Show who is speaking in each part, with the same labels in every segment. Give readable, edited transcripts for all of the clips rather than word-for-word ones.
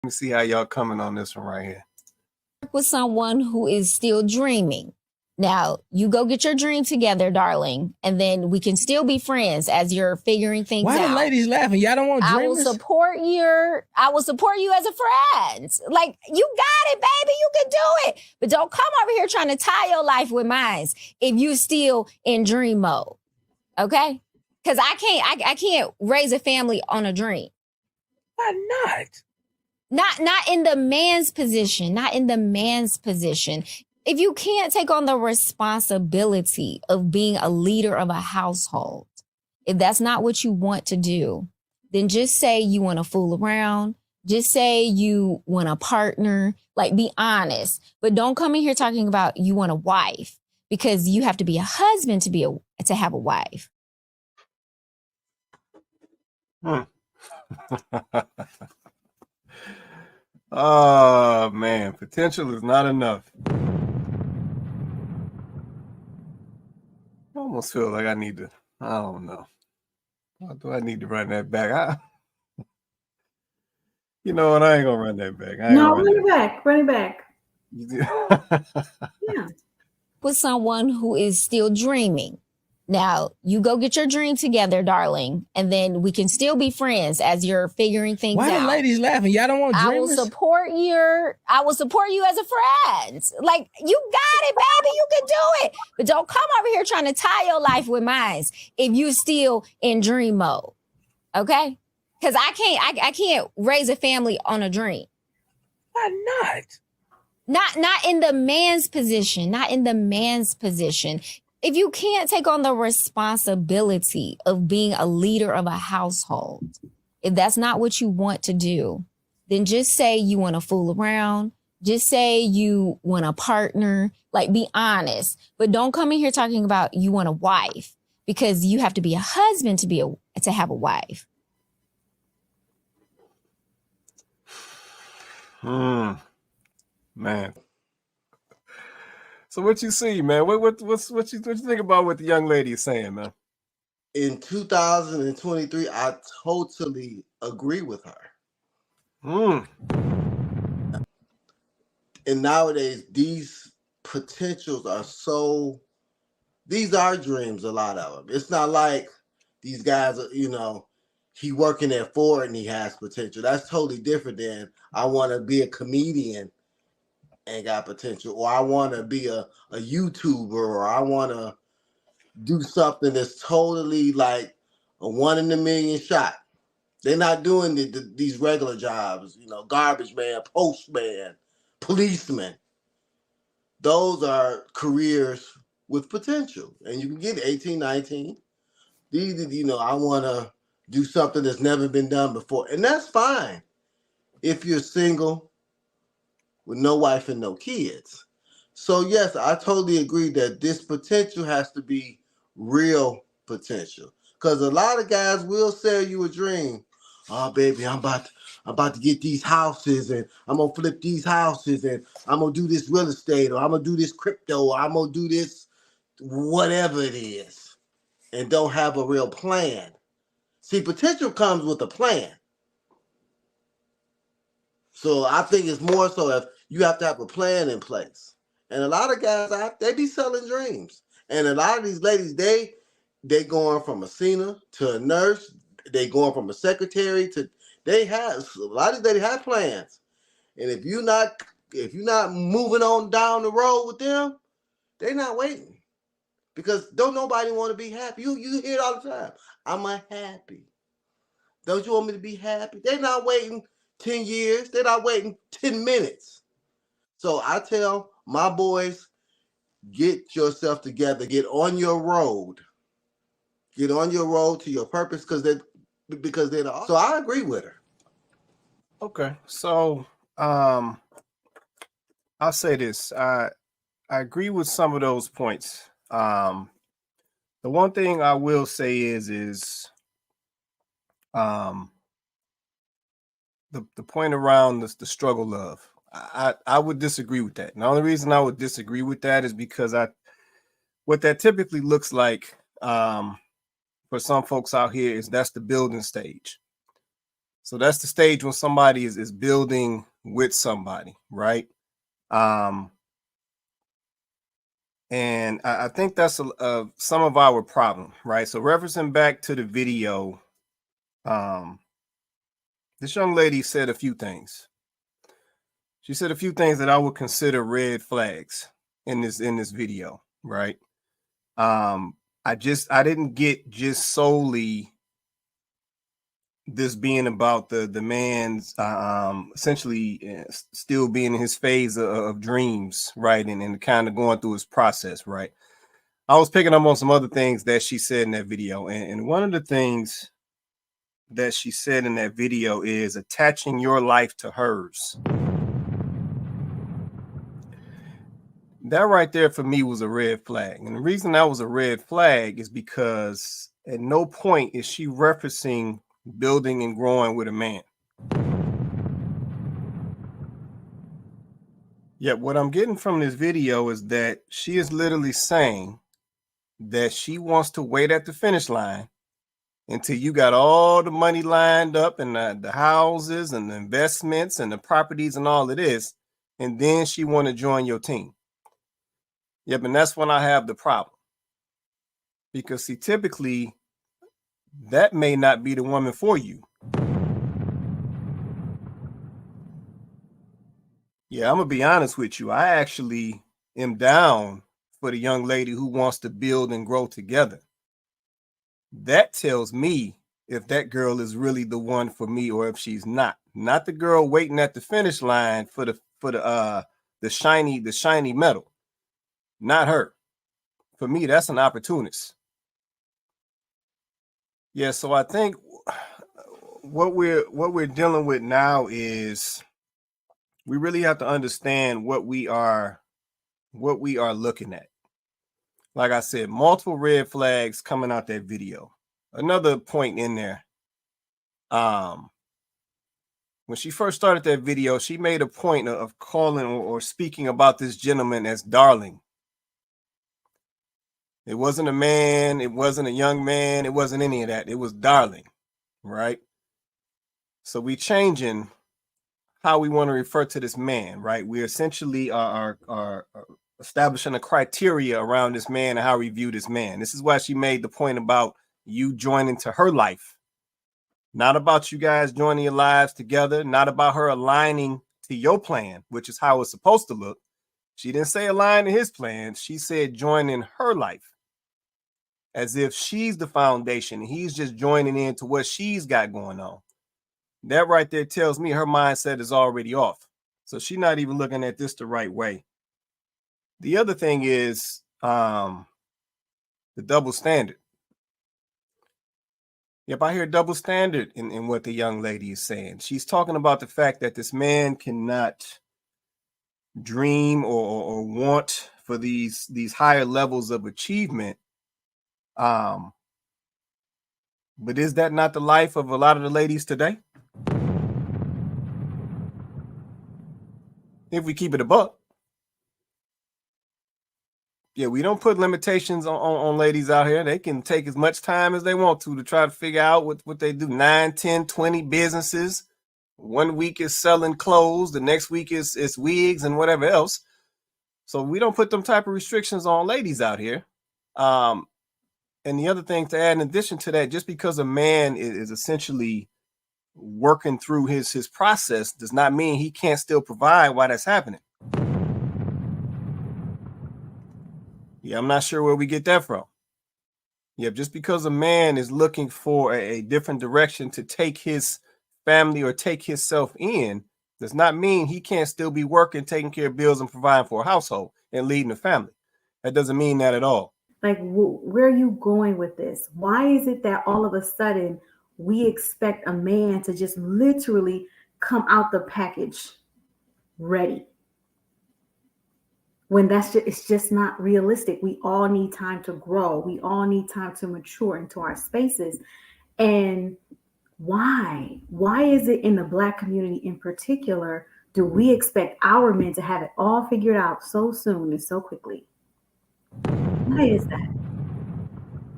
Speaker 1: Let me see how y'all coming on this one right here.
Speaker 2: With someone who is still dreaming. Now, you go get your dream together, darling, and then we can still be friends as you're figuring things out.
Speaker 3: Why the ladies laughing? Y'all don't want dreamers?
Speaker 2: I will support you as a friend. Like, you got it, baby. You can do it. But don't come over here trying to tie your life with mine if you still in dream mode. Okay? Because I can't raise a family on a dream.
Speaker 3: Why not?
Speaker 2: Not in the man's position. Not in the man's position. If you can't take on the responsibility of being a leader of a household, if that's not what you want to do, then just say you want to fool around. Just say you want a partner. Like, be honest. But don't come in here talking about you want a wife, because you have to be a husband to have a wife.
Speaker 1: Oh man, potential is not enough. I almost feel like I need to, I don't know. Do I need to run that back? You know what? I ain't gonna run that back.
Speaker 4: No, run it back. Run it back.
Speaker 2: Yeah. With someone who is still dreaming. Now, you go get your dream together, darling, and then we can still be friends as you're figuring things out.
Speaker 3: Why the ladies laughing? Y'all don't want dreamers?
Speaker 2: I will support you as a friend. Like, you got it, baby. You can do it. But don't come over here trying to tie your life with mine if you still in dream mode. Okay? Because I can't raise a family on a dream.
Speaker 3: Why not?
Speaker 2: Not in the man's position. Not in the man's position. If you can't take on the responsibility of being a leader of a household, if that's not what you want to do, then just say you want to fool around. Just say you want a partner. Like, be honest. But don't come in here talking about you want a wife, because you have to be a husband to have a wife.
Speaker 1: Man. So what you see, man? What you think about what the young lady is saying, man?
Speaker 5: In 2023, I totally agree with her. And nowadays, these potentials are these are dreams, a lot of them. It's not like these guys are, he working at Ford and he has potential. That's totally different than I want to be a comedian and got potential, or I want to be a YouTuber, or I want to do something that's totally like a 1 in a million shot. They're not doing these regular jobs, garbage man, postman, policeman. Those are careers with potential, and you can get 18, 19. These, I want to do something that's never been done before, and that's fine if you're single with no wife and no kids. So yes, I totally agree that this potential has to be real potential, because a lot of guys will sell you a dream. Oh, baby, I'm about to get these houses, and I'm gonna flip these houses, and I'm gonna do this real estate, or I'm gonna do this crypto, or I'm gonna do this whatever it is, and don't have a real plan. See, potential comes with a plan. So I think it's more so if you have to have a plan in place. And a lot of guys they be selling dreams. And a lot of these ladies, they going from a senior to a nurse, they going from a secretary to a lot of these ladies have plans. And if you're not moving on down the road with them, they're not waiting. Because don't nobody want to be happy. You hear it all the time. I'm unhappy. Don't you want me to be happy? They're not waiting 10 years. They're not waiting 10 minutes. So I tell my boys, get yourself together. Get on your road. Get on your road to your purpose, because they're so I agree with her.
Speaker 1: Okay. So I'll say this. I agree with some of those points. The one thing I will say is the point around the struggle of, I would disagree with that. And the only reason I would disagree with that is because what that typically looks like for some folks out here is that's the building stage. So that's the stage when somebody is building with somebody, right? And I think that's some of our problem, right? So referencing back to the video, this young lady said a few things. She said a few things that I would consider red flags in this video, right? I didn't get just solely this being about the man's essentially still being in his phase of dreams, right? And kind of going through his process, right? I was picking up on some other things that she said in that video. And one of the things that she said in that video is attaching your life to hers. That right there for me was a red flag. And the reason that was a red flag is because at no point is she referencing building and growing with a man. Yet what I'm getting from this video is that she is literally saying that she wants to wait at the finish line until you got all the money lined up and the houses and the investments and the properties and all of this, and then she want to join your team. Yep, and that's when I have the problem. Because see, typically that may not be the woman for you. Yeah, I'm gonna be honest with you. I actually am down for the young lady who wants to build and grow together. That tells me if that girl is really the one for me or if she's not. Not the girl waiting at the finish line for the shiny medal. Not her. For me, that's an opportunist. Yeah, so I think what we're dealing with now is we really have to understand what we are looking at. Like I said, multiple red flags coming out that video. Another point in there. When she first started that video, she made a point of calling or speaking about this gentleman as darling. It wasn't a man, it wasn't a young man, it wasn't any of that. It was darling, right? So we changing how we want to refer to this man, right? We essentially are establishing a criteria around this man and how we view this man. This is why she made the point about you joining to her life. Not about you guys joining your lives together, not about her aligning to your plan, which is how it's supposed to look. She didn't say align to his plan. She said joining her life. As if she's the foundation. He's just joining into what she's got going on. That right there tells me her mindset is already off. So she's not even looking at this the right way. The other thing is the double standard. Yep, I hear double standard in what the young lady is saying. She's talking about the fact that this man cannot dream or want for these higher levels of achievement. But is that not the life of a lot of the ladies today? If we keep it a buck. Yeah, we don't put limitations on ladies out here. They can take as much time as they want to try to figure out what they do. 9, 10, 20 businesses. 1 week is selling clothes. The next week is wigs and whatever else. So we don't put them type of restrictions on ladies out here. And the other thing to add in addition to that, just because a man is essentially working through his process does not mean he can't still provide while that's happening. Yeah, I'm not sure where we get that from. Yeah, just because a man is looking for a different direction to take his family or take himself in does not mean he can't still be working, taking care of bills and providing for a household and leading a family. That doesn't mean that at all.
Speaker 4: Like, where are you going with this? Why is it that all of a sudden we expect a man to just literally come out the package ready? When it's just not realistic. We all need time to grow. We all need time to mature into our spaces. And why is it in the Black community in particular, do we expect our men to have it all figured out so soon and so quickly? Why is that?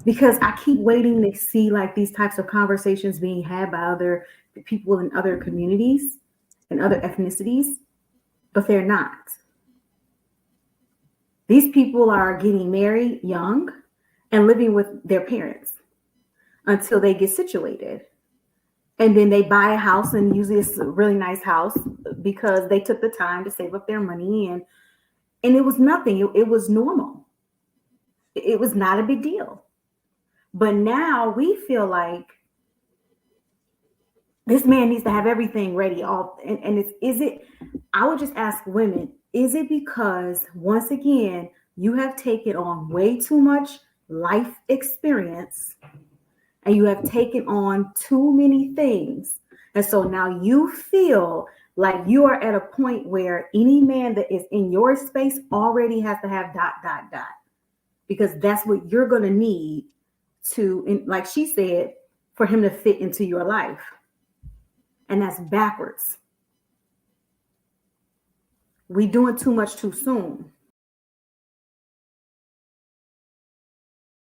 Speaker 4: Because I keep waiting to see like these types of conversations being had by other people in other communities and other ethnicities, but they're not. These people are getting married young and living with their parents until they get situated. And then they buy a house, and usually it's a really nice house because they took the time to save up their money, and it was nothing. It was normal. It was not a big deal. But now we feel like this man needs to have everything ready. I would just ask women, is it because, once again, you have taken on way too much life experience and you have taken on too many things? And so now you feel like you are at a point where any man that is in your space already has to have ... because that's what you're going to need to, like she said, for him to fit into your life. And that's backwards. We doing too much too soon.